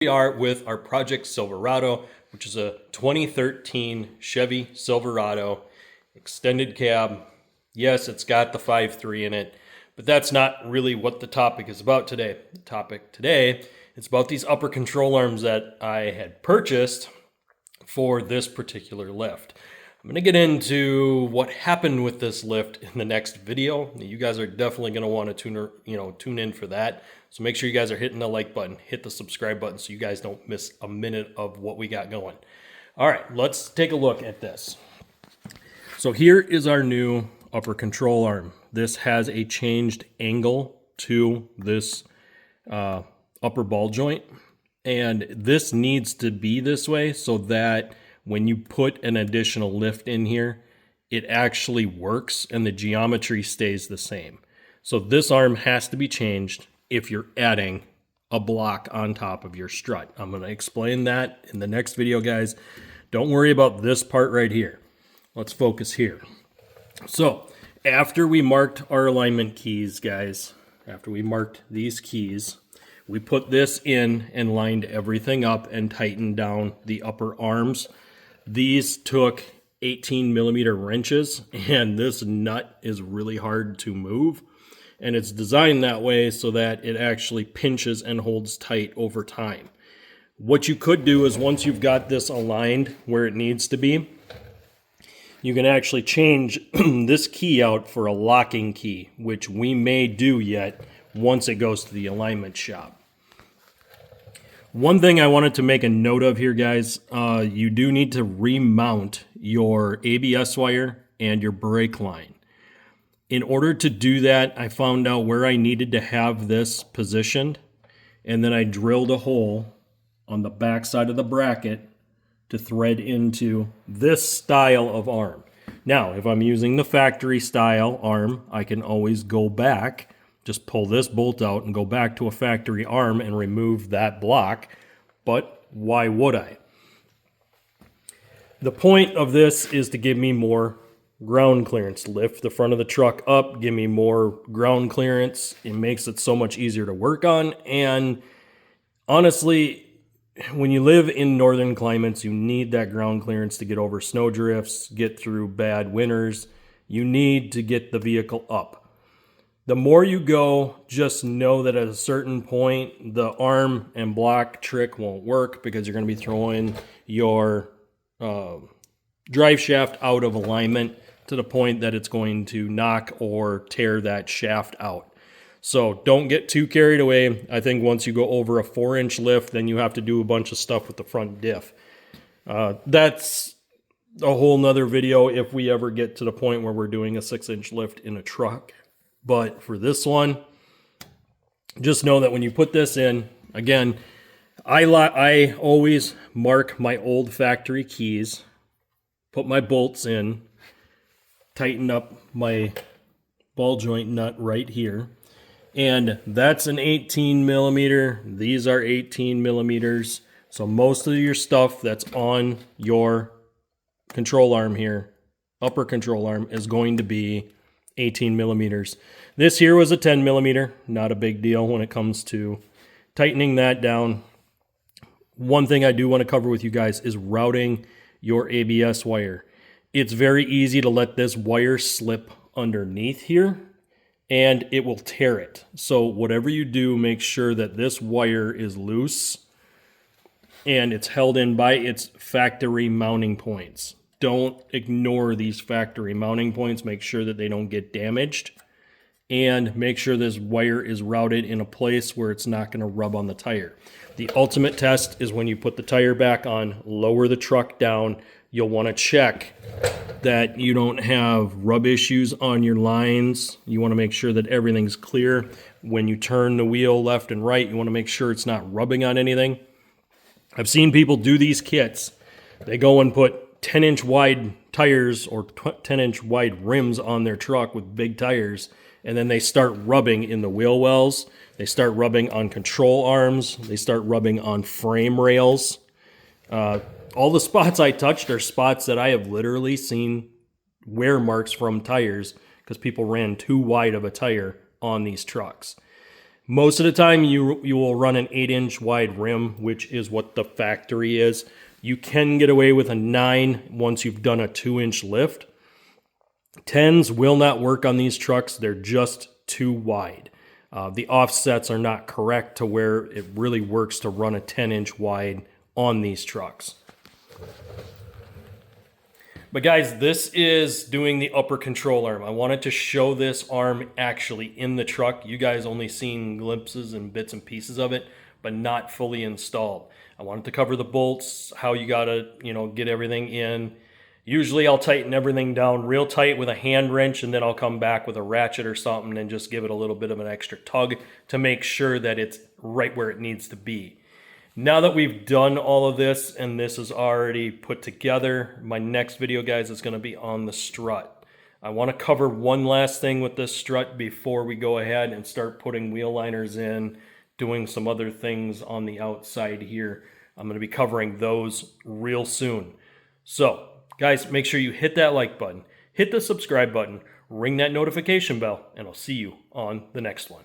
We are with our Project Silverado, which is a 2013 Chevy Silverado extended cab. Yes, it's got the 5.3 in it, but that's not really what the topic is about today. The topic today is about these upper control arms that I had purchased for this particular lift. I'm going to get into what happened with this lift in the next video. You guys are definitely going to want to tune in for that. So make sure you guys are hitting the like button, hit the subscribe button so you guys don't miss a minute of what we got going. All right, let's take a look at this. So here is our new upper control arm. This has a changed angle to this upper ball joint. And this needs to be this way so that when you put an additional lift in here, it actually works and the geometry stays the same. So this arm has to be changed if you're adding a block on top of your strut. I'm going to explain that in the next video, guys. Don't worry about this part right here. Let's focus here. So after we marked our alignment keys, guys, after we marked these keys, we put this in and lined everything up and tightened down the upper arms. These took 18 millimeter wrenches, and this nut is really hard to move. And it's designed that way so that it actually pinches and holds tight over time. What you could do is once you've got this aligned where it needs to be, you can actually change this key out for a locking key, which we may do yet once it goes to the alignment shop. One thing I wanted to make a note of here, guys, you do need to remount your ABS wire and your brake line. In order to do that, I found out where I needed to have this positioned, and then I drilled a hole on the back side of the bracket to thread into this style of arm. Now, if I'm using the factory style arm, I can always go back, just pull this bolt out and go back to a factory arm and remove that block, but why would I? The point of this is to give me more ground clearance. Lift the front of the truck up, give me more ground clearance. It makes it so much easier to work on. And honestly, when you live in northern climates, you need that ground clearance to get over snow drifts, get through bad winters. You need to get the vehicle up. The more you go, just know that at a certain point, the arm and block trick won't work because you're going to be throwing your drive shaft out of alignment to the point that it's going to knock or tear that shaft out. So don't get too carried away. I think once you go over a 4-inch lift, then you have to do a bunch of stuff with the front diff. That's a whole nother video if we ever get to the point where we're doing a 6-inch lift in a truck. But for this one, just know that when you put this in, again, I always mark my old factory keys, put my bolts in, tighten up my ball joint nut right here. And that's an 18 millimeter. These are 18 millimeters. So most of your stuff that's on your control arm here, upper control arm, is going to be 18 millimeters. This here was a 10 millimeter. Not a big deal when it comes to tightening that down. One thing I do want to cover with you guys is routing your ABS wire. It's very easy to let this wire slip underneath here and it will tear it. So whatever you do, make sure that this wire is loose and it's held in by its factory mounting points. Don't ignore these factory mounting points. Make sure that they don't get damaged, and make sure this wire is routed in a place where it's not going to rub on the tire. The ultimate test is when you put the tire back on, lower the truck down. You'll want to check that you don't have rub issues on your lines. You want to make sure that everything's clear. When you turn the wheel left and right, you want to make sure it's not rubbing on anything. I've seen people do these kits. They go and put 10-inch wide tires or 10-inch wide rims on their truck with big tires, and then they start rubbing in the wheel wells. They start rubbing on control arms. They start rubbing on frame rails. All the spots I touched are spots that I have literally seen wear marks from tires because people ran too wide of a tire on these trucks. Most of the time you will run an 8-inch wide rim, which is what the factory is. You can get away with a 9 once you've done a 2-inch lift. 10s will not work on these trucks. They're just too wide. The offsets are not correct to where it really works to run a 10-inch wide on these trucks. But guys, this is doing the upper control arm. I wanted to show this arm actually in the truck. You guys only seen glimpses and bits and pieces of it, but not fully installed. I wanted to cover the bolts, how you gotta, get everything in. Usually I'll tighten everything down real tight with a hand wrench, and then I'll come back with a ratchet or something and just give it a little bit of an extra tug to make sure that it's right where it needs to be. Now that we've done all of this and this is already put together, my next video, guys, is going to be on the strut. I want to cover one last thing with this strut before we go ahead and start putting wheel liners in, doing some other things on the outside here. I'm going to be covering those real soon. So, guys, make sure you hit that like button, hit the subscribe button, ring that notification bell, and I'll see you on the next one.